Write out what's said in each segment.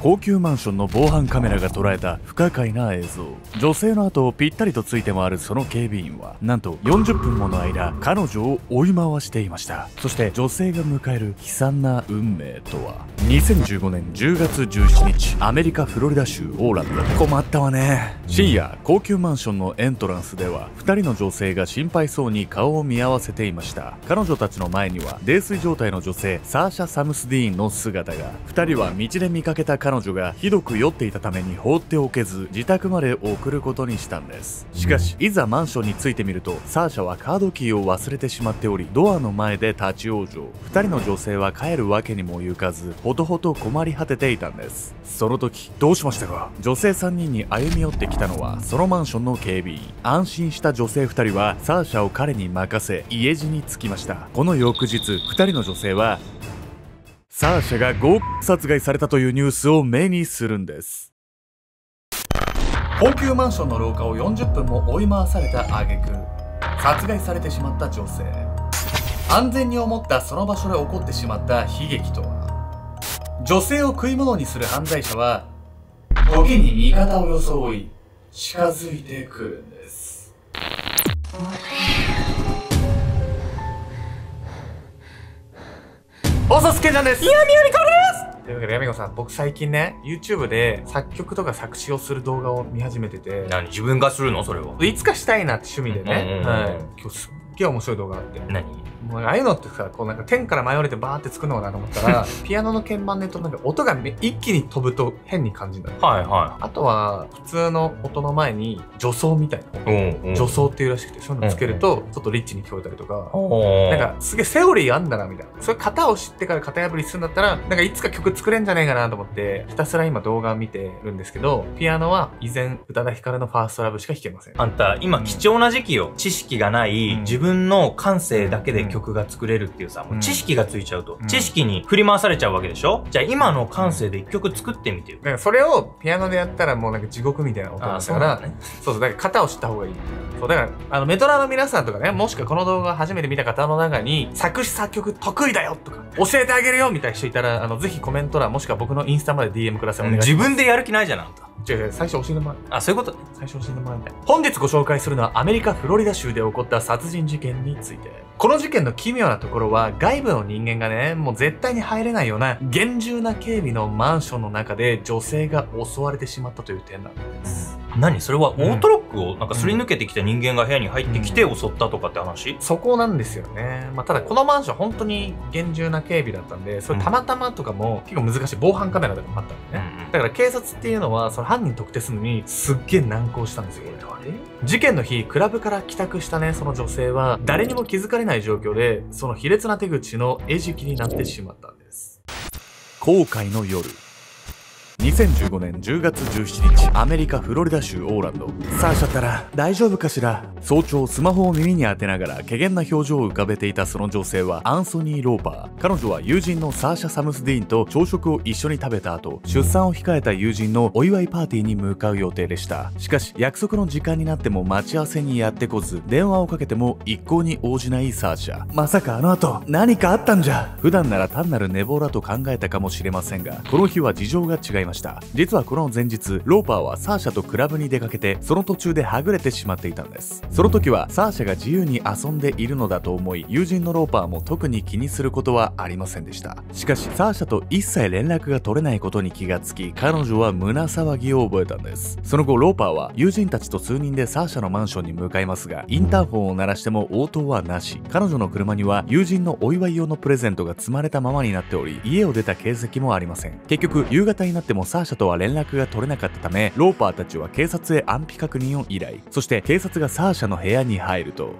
高級マンションの防犯カメラが捉えた不可解な映像。女性の後をぴったりとついて回るその警備員はなんと40分もの間彼女を追い回していました。そして女性が迎える悲惨な運命とは。2015年10月17日、アメリカ・フロリダ州オーランド。困ったわね。深夜、高級マンションのエントランスでは2人の女性が心配そうに顔を見合わせていました。彼女たちの前には泥酔状態の女性サーシャ・サムスディーンの姿が。2人は道で見かけた彼女がひどく酔っていたために放っておけず自宅まで送ることにしたんです。しかしいざマンションに着いてみると、サーシャはカードキーを忘れてしまっており、ドアの前で立ち往生。2人の女性は帰るわけにもいかずほとほと困り果てていたんです。その時どうしましたか。女性3人に歩み寄ってきたのはそのマンションの警備員。安心した女性2人はサーシャを彼に任せ家路につきました。この翌日、2人の女性はサーシャが強姦殺害されたというニュースを目にするんです。高級マンションの廊下を40分も追い回された挙句殺害されてしまった女性。安全に思ったその場所で起こってしまった悲劇とは。女性を食い物にする犯罪者は時に味方を装い近づいてくるんです。おさすけちゃんです。宮みこです。というわけで、ヤミコさん、僕最近ね、YouTube で作曲とか作詞をする動画を見始めてて。何、自分がするのそれを。いつかしたいなって趣味でね。はい。今日すっげえ面白い動画あって。何もうああいうのってさ、こうなんか天から舞い降りてバーって作るのかなと思ったら、ピアノの鍵盤でとなんか音が一気に飛ぶと変に感じるんだよ。はいはあとは、普通の音の前に助走みたいな。い。助走っていうらしくて、そういうのつけると、ちょっとリッチに聞こえたりとか。ななんか、すげえセオリーあんだな、みたいな。そういう型を知ってから型破りするんだったら、なんかいつか曲作れんじゃねえかなと思って、ひたすら今動画を見てるんですけど、ピアノは依然、宇多田ヒカルのファーストラブしか弾けません。あんた、今貴重な時期よ。知識がない、自分の感性だけで曲が作れるっていうさ、もう知識がついちゃうと、知識に振り回されちゃうわけでしょ。じゃあ今の感性で一曲作ってみてよ。だからそれをピアノでやったらもうなんか地獄みたいな音だったから、そうそう、だから型を知った方がいい。そう、だから、メトラの皆さんとかね、もしくはこの動画を初めて見た方の中に、作詞作曲得意だよとか、教えてあげるよみたいな人いたら、ぜひコメント欄もしくは僕のインスタまで DM ください。お願いします。自分でやる気ないじゃん、あんた。違う、最初教えてもらう。あ、そういうこと。最初教えてもらいたい。本日ご紹介するのはアメリカ・フロリダ州で起こった殺人事件について。この事件の奇妙なところは、外部の人間がね、もう絶対に入れないような厳重な警備のマンションの中で女性が襲われてしまったという点なんです。何それはオートロックをなんかすり抜けてきた人間が部屋に入ってきて襲ったとかって話？そこなんですよね。まあ、ただこのマンション本当に厳重な警備だったんで、それたまたまとかも結構難しい。防犯カメラとかもあったんでね。だから警察っていうのは、その犯人特定するのにすっげえ難航したんですよ。事件の日、クラブから帰宅したね、その女性は誰にも気づかれない状況で、その卑劣な手口の餌食になってしまったんです。後悔の夜。2015年10月17日、アメリカ・フロリダ州オーランド。サーシャったら大丈夫かしら。早朝スマホを耳に当てながら怪げな表情を浮かべていたその女性はアンソニー・ローパー。彼女は友人のサーシャ・サムスディーンと朝食を一緒に食べた後、出産を控えた友人のお祝いパーティーに向かう予定でした。しかし約束の時間になっても待ち合わせにやってこず、電話をかけても一向に応じないサーシャ。まさかあの後何かあったんじゃ。普段なら単なる寝坊だと考えたかもしれませんが、この日は事情が違いました。実はこの前日、ローパーはサーシャとクラブに出かけて、その途中ではぐれてしまっていたんです。その時はサーシャが自由に遊んでいるのだと思い、友人のローパーも特に気にすることはありませんでした。しかしサーシャと一切連絡が取れないことに気がつき、彼女は胸騒ぎを覚えたんです。その後ローパーは友人たちと数人でサーシャのマンションに向かいますが、インターホンを鳴らしても応答はなし。彼女の車には友人のお祝い用のプレゼントが積まれたままになっており、家を出た形跡もありません。結局夕方になってもサーシャとは連絡が取れなかったため、ローパーたちは警察へ安否確認を依頼。そして警察がサーシャの部屋に入ると、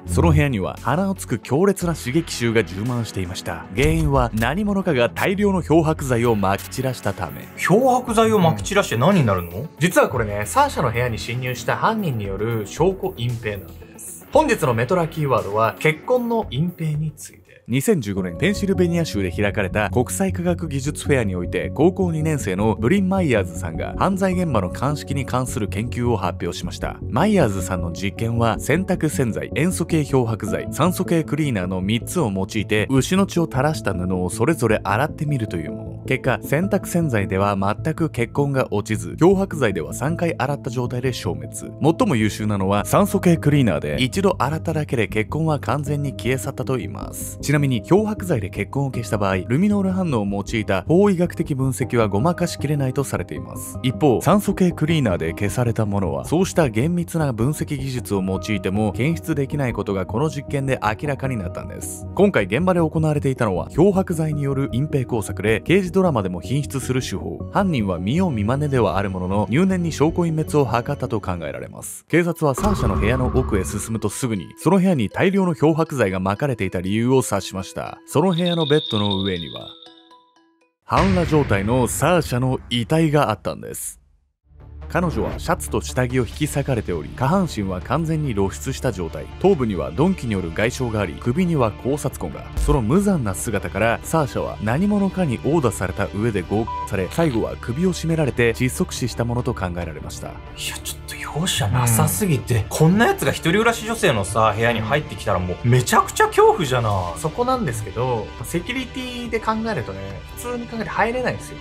その部屋には鼻をつく強烈な刺激臭が充満していました。原因は何者かが大量の漂白剤を撒き散らしたため。漂白剤を撒き散らして何になるの？実はこれね、サーシャの部屋に侵入した犯人による証拠隠蔽なんです。本日のメトラキーワードは結婚の隠蔽について。2015年、ペンシルベニア州で開かれた国際科学技術フェアにおいて、高校2年生のブリン・マイヤーズさんが犯罪現場の鑑識に関する研究を発表しました。マイヤーズさんの実験は、洗濯洗剤、塩素系漂白剤、酸素系クリーナーの3つを用いて、牛の血を垂らした布をそれぞれ洗ってみるというもの。結果、洗濯洗剤では全く血痕が落ちず、漂白剤では3回洗った状態で消滅。最も優秀なのは酸素系クリーナーで、一度洗っただけで血痕は完全に消え去ったといいます。ちなみに漂白剤で血痕を消した場合、ルミノール反応を用いた法医学的分析はごまかしきれないとされています。一方、酸素系クリーナーで消されたものは、そうした厳密な分析技術を用いても検出できないことがこの実験で明らかになったんです。今回現場で行われていたのは漂白剤による隠蔽工作で、刑事ドラマでも品質する手法。犯人は見よう見まねではあるものの、入念に証拠隠滅を図ったと考えられます。警察はサーシャの部屋の奥へ進むとすぐに、その部屋に大量の漂白剤が撒かれていた理由を察しました。その部屋のベッドの上には、半裸状態のサーシャの遺体があったんです。彼女はシャツと下着を引き裂かれており、下半身は完全に露出した状態。頭部には鈍器による外傷があり、首には絞殺痕が。その無残な姿からサーシャは何者かに殴打された上で強姦され、最後は首を絞められて窒息死したものと考えられました。いや、ちょっと容赦なさすぎて、こんなやつが一人暮らし女性のさ、部屋に入ってきたらもうめちゃくちゃ恐怖じゃな。そこなんですけど、セキュリティで考えるとね、普通に考えて入れないんですよ。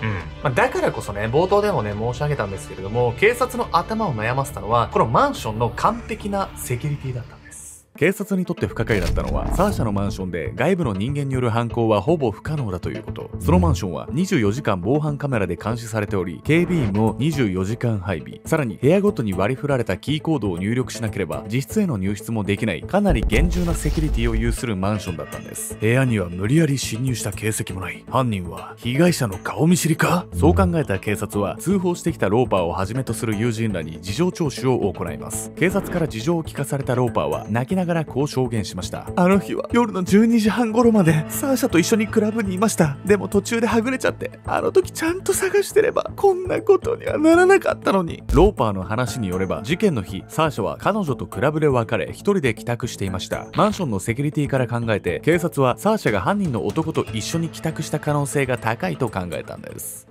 だからこそね、冒頭でもね、申し上げたんですけれども、警察の頭を悩ませたのは、このマンションの完璧なセキュリティだったんです。警察にとって不可解だったのは、サーシャのマンションで外部の人間による犯行はほぼ不可能だということ。そのマンションは24時間防犯カメラで監視されており、警備員も24時間配備。さらに部屋ごとに割り振られたキーコードを入力しなければ自室への入室もできない、かなり厳重なセキュリティを有するマンションだったんです。部屋には無理やり侵入した形跡もない。犯人は被害者の顔見知りか？そう考えた警察は、通報してきたローパーをはじめとする友人らに事情聴取を行います。警察から事情を聞かされたローパーは泣きながらこう証言しました。あの日は夜の12時半頃までサーシャと一緒にクラブにいました。でも途中ではぐれちゃって、あの時ちゃんと探してればこんなことにはならなかったのに。ローパーの話によれば、事件の日サーシャは彼女とクラブで別れ、一人で帰宅していました。マンションのセキュリティから考えて、警察はサーシャが犯人の男と一緒に帰宅した可能性が高いと考えたんです。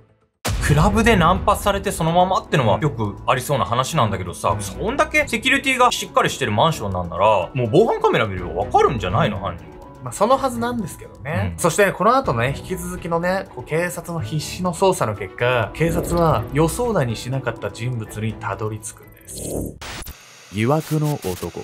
クラブでナンパされてそのままってのはよくありそうな話なんだけどさ、そんだけセキュリティがしっかりしてるマンションなんなら、もう防犯カメラ見ればわかるんじゃないの、犯人。そのはずなんですけどね。そしてこの後ね、引き続きのね、警察の必死の捜査の結果、警察は予想だにしなかった人物にたどり着くんです。疑惑の男。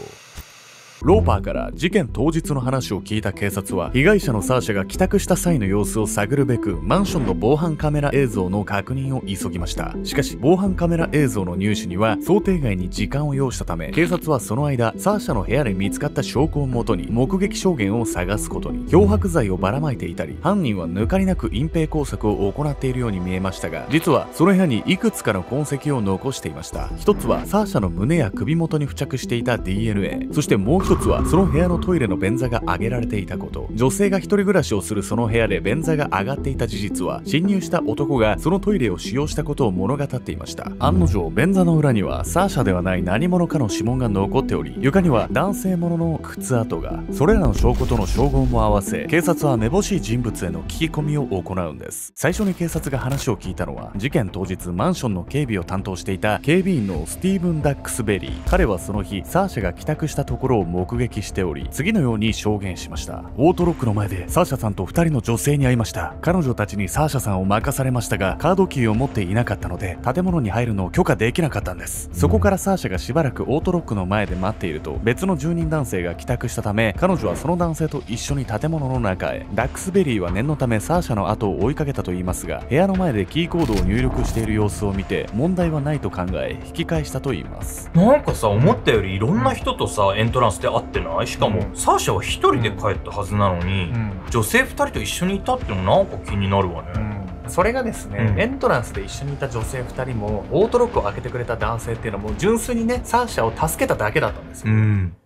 ローパーから事件当日の話を聞いた警察は、被害者のサーシャが帰宅した際の様子を探るべく、マンションの防犯カメラ映像の確認を急ぎました。しかし防犯カメラ映像の入手には想定外に時間を要したため、警察はその間サーシャの部屋で見つかった証拠をもとに目撃証言を探すことに。漂白剤をばらまいていたり、犯人は抜かりなく隠蔽工作を行っているように見えましたが、実はその部屋にいくつかの痕跡を残していました。一つはサーシャの胸や首元に付着していた DNA、 そしてもう一つはその部屋のトイレの便座が上げられていたこと。女性が一人暮らしをするその部屋で便座が上がっていた事実は、侵入した男がそのトイレを使用したことを物語っていました。案の定便座の裏にはサーシャではない何者かの指紋が残っており、床には男性ものの靴跡が。それらの証拠との照合も合わせ、警察はめぼしい人物への聞き込みを行うんです。最初に警察が話を聞いたのは、事件当日マンションの警備を担当していた警備員のスティーブン・ダックスベリー。彼はその日サーシャが帰宅したところを目撃しており、次のように証言しました。オートロックの前でサーシャさんと2人の女性に会いました。彼女たちにサーシャさんを任されましたが、カードキーを持っていなかったので建物に入るのを許可できなかったんです。そこからサーシャがしばらくオートロックの前で待っていると、別の住人男性が帰宅したため、彼女はその男性と一緒に建物の中へ。ダックスベリーは念のためサーシャの後を追いかけたといいますが、部屋の前でキーコードを入力している様子を見て問題はないと考え引き返したといいます。なんかさ、思ったよりいろんな人とさエントランスで会ってない？しかもサーシャは一人で帰ったはずなのに、女性2人と一緒にいたってのもなんか気になるわね。それがですね、エントランスで一緒にいた女性2人もオートロックを開けてくれた男性っていうのも純粋にね、サーシャを助けただけだったんですよ。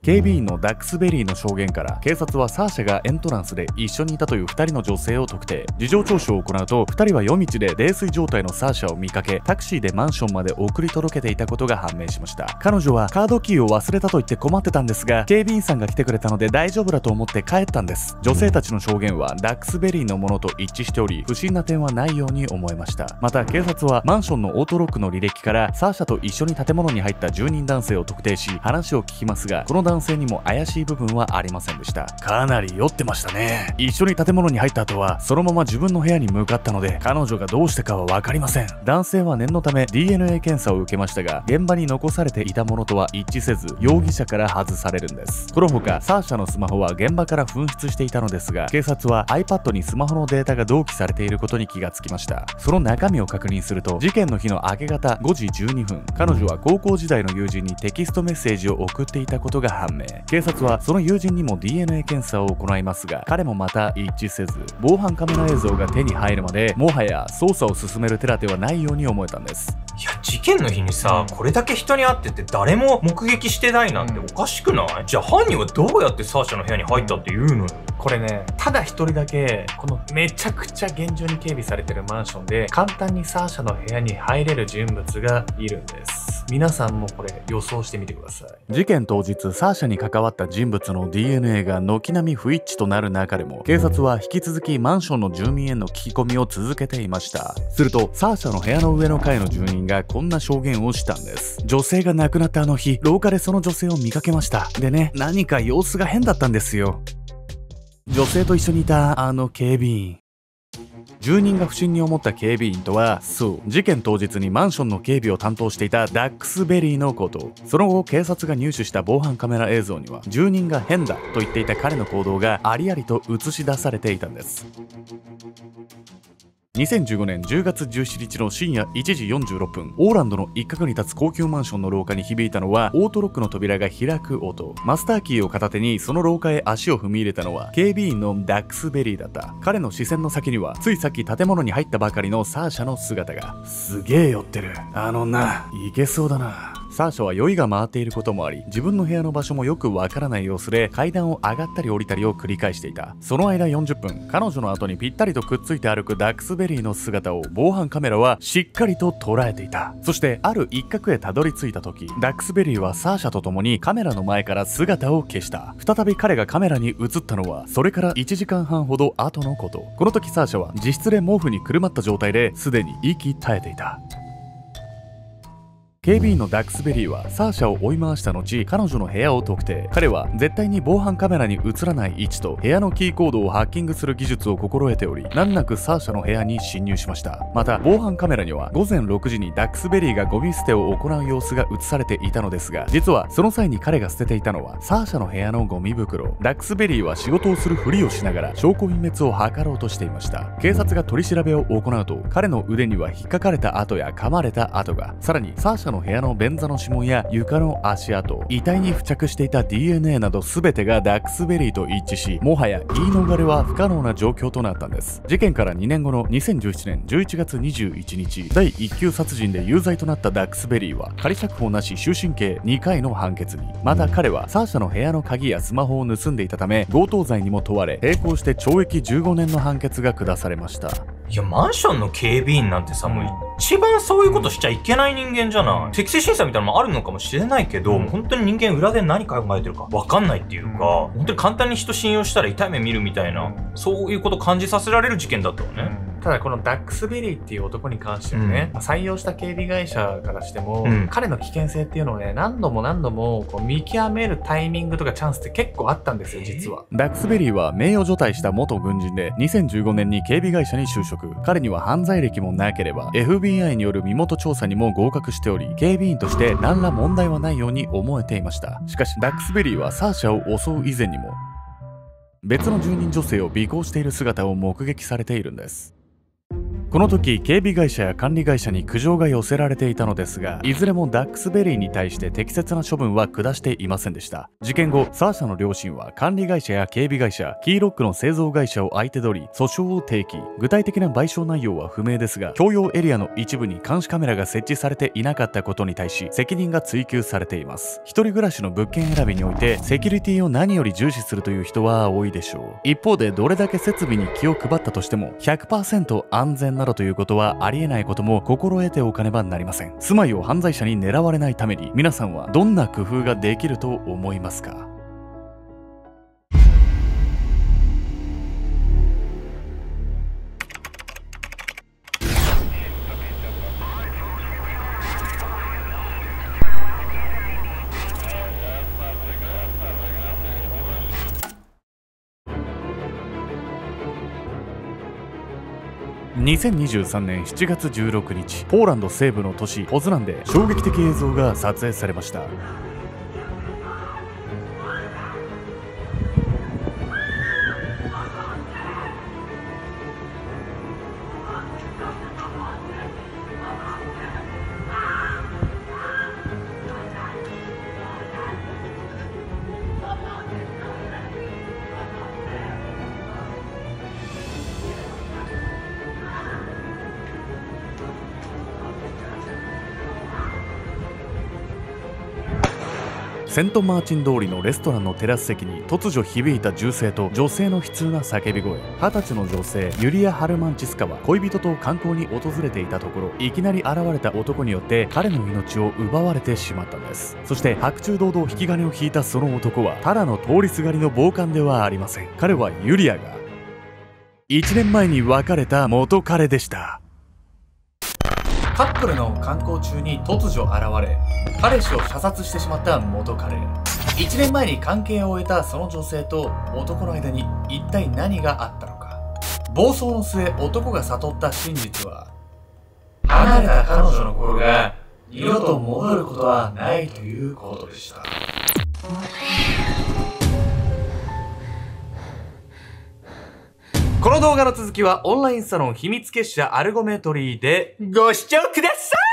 警備員のダックスベリーの証言から警察はサーシャがエントランスで一緒にいたという2人の女性を特定。事情聴取を行うと、2人は夜道で泥酔状態のサーシャを見かけ、タクシーでマンションまで送り届けていたことが判明しました。彼女はカードキーを忘れたと言って困ってたんですが、警備員さんが来てくれたので大丈夫だと思って帰ったんです。女性たちの証言はダックスベリーのものと一致しており、不審な点はないないように思えました。また警察はマンションのオートロックの履歴からサーシャと一緒に建物に入った住人男性を特定し話を聞きますが、この男性にも怪しい部分はありませんでした。かなり酔ってましたね。一緒に建物に入った後はそのまま自分の部屋に向かったので、彼女がどうしてかは分かりません。男性は念のため DNA 検査を受けましたが、現場に残されていたものとは一致せず容疑者から外されるんです。このほかサーシャのスマホは現場から紛失していたのですが、警察は iPad にスマホのデータが同期されていることに気がつきました。その中身を確認すると、事件の日の明け方5時12分、彼女は高校時代の友人にテキストメッセージを送っていたことが判明。警察はその友人にも DNA 検査を行いますが、彼もまた一致せず、防犯カメラ映像が手に入るまでもはや捜査を進める手立てはないように思えたんです。いや、事件の日にさ、これだけ人に会ってて誰も目撃してないなんておかしくない？じゃあ犯人はどうやってサーシャの部屋に入ったっていうのよ。これね、ただ一人だけこのめちゃくちゃ厳重に警備されてるマンションで簡単にサーシャの部屋に入れる人物がいるんです。皆さんもこれ予想してみてください。事件当日サーシャに関わった人物の DNA が軒並み不一致となる中でも、警察は引き続きマンションの住民への聞き込みを続けていました。するとサーシャの部屋の上の階の住人がこんな証言をしたんです。女性が亡くなったあの日、廊下でその女性を見かけました。でね、何か様子が変だったんですよ。女性と一緒にいたあの警備員。住人が不審に思った警備員とは、そう、事件当日にマンションの警備を担当していたダックスベリーのこと。その後警察が入手した防犯カメラ映像には、住人が変だと言っていた彼の行動がありありと映し出されていたんです。2015年10月17日の深夜1時46分、オーランドの一角に立つ高級マンションの廊下に響いたのはオートロックの扉が開く音。マスターキーを片手にその廊下へ足を踏み入れたのは警備員のダックスベリーだった。彼の視線の先にはついさっき建物に入ったばかりのサーシャの姿が。すげえ酔ってる。あの女、いけそうだな。サーシャは酔いが回っていることもあり、自分の部屋の場所もよくわからない様子で階段を上がったり降りたりを繰り返していた。その間40分、彼女の後にぴったりとくっついて歩くダックスベリーの姿を防犯カメラはしっかりと捉えていた。そしてある一角へたどり着いた時、ダックスベリーはサーシャと共にカメラの前から姿を消した。再び彼がカメラに映ったのはそれから1時間半ほど後のこと。この時サーシャは自室で毛布にくるまった状態ですでに息絶えていた。警備員のダックスベリーはサーシャを追い回した後、彼女の部屋を特定。彼は絶対に防犯カメラに映らない位置と部屋のキーコードをハッキングする技術を心得ており、難なくサーシャの部屋に侵入しました。また防犯カメラには午前6時にダックスベリーがゴミ捨てを行う様子が映されていたのですが、実はその際に彼が捨てていたのはサーシャの部屋のゴミ袋。ダックスベリーは仕事をするふりをしながら証拠隠滅を図ろうとしていました。警察が取り調べを行うと、彼の腕には引っかかれた跡や噛まれた跡が、さらにサーシャの部屋の便座の指紋や床の足跡、遺体に付着していた DNA など全てがダックスベリーと一致し、もはや言い逃れは不可能な状況となったんです。事件から2年後の2017年11月21日、第1級殺人で有罪となったダックスベリーは仮釈放なし終身刑2回の判決に。また彼はサーシャの部屋の鍵やスマホを盗んでいたため強盗罪にも問われ、並行して懲役15年の判決が下されました。いや、マンションの警備員なんてさ、もう一番そういうことしちゃいけない人間じゃない。適正審査みたいなのもあるのかもしれないけど、もう本当に人間裏で何考えてるか分かんないっていうか、本当に簡単に人信用したら痛い目見るみたいな、そういうこと感じさせられる事件だったわね。ただこのダックスベリーっていう男に関してはね、採用した警備会社からしても、彼の危険性っていうのをね、何度も何度もこう見極めるタイミングとかチャンスって結構あったんですよ、実は。ダックスベリーは名誉除隊した元軍人で、2015年に警備会社に就職。彼には犯罪歴もなければ FBI による身元調査にも合格しており、警備員として何ら問題はないように思えていました。しかしダックスベリーはサーシャを襲う以前にも別の住人女性を尾行している姿を目撃されているんです。この時警備会社や管理会社に苦情が寄せられていたのですが、いずれもダックスベリーに対して適切な処分は下していませんでした。事件後サーシャの両親は管理会社や警備会社、キーロックの製造会社を相手取り訴訟を提起。具体的な賠償内容は不明ですが、共用エリアの一部に監視カメラが設置されていなかったことに対し責任が追及されています。一人暮らしの物件選びにおいてセキュリティを何より重視するという人は多いでしょう。一方でどれだけ設備に気を配ったとしても 100% 安全などということはありえないことも心得ておかねばなりません。住まいを犯罪者に狙われないために皆さんはどんな工夫ができると思いますか？ 2023年7月16日、ポーランド西部の都市ポズナンで衝撃的映像が撮影されました。セントマーチン通りのレストランのテラス席に突如響いた銃声と女性の悲痛な叫び声。20歳の女性ユリア・ハルマンチスカは恋人と観光に訪れていたところ、いきなり現れた男によって彼の命を奪われてしまったんです。そして白昼堂々引き金を引いたその男はただの通りすがりの暴漢ではありません。彼はユリアが1年前に別れた元彼でした。カップルの観光中に突如現れ、彼氏を射殺してしまった元彼。1年前に関係を終えたその女性と男の間に一体何があったのか。暴走の末、男が悟った真実は、離れた彼女の心が二度と戻ることはないということでした。この動画の続きはオンラインサロン秘密結社アルゴメトリーでご視聴ください。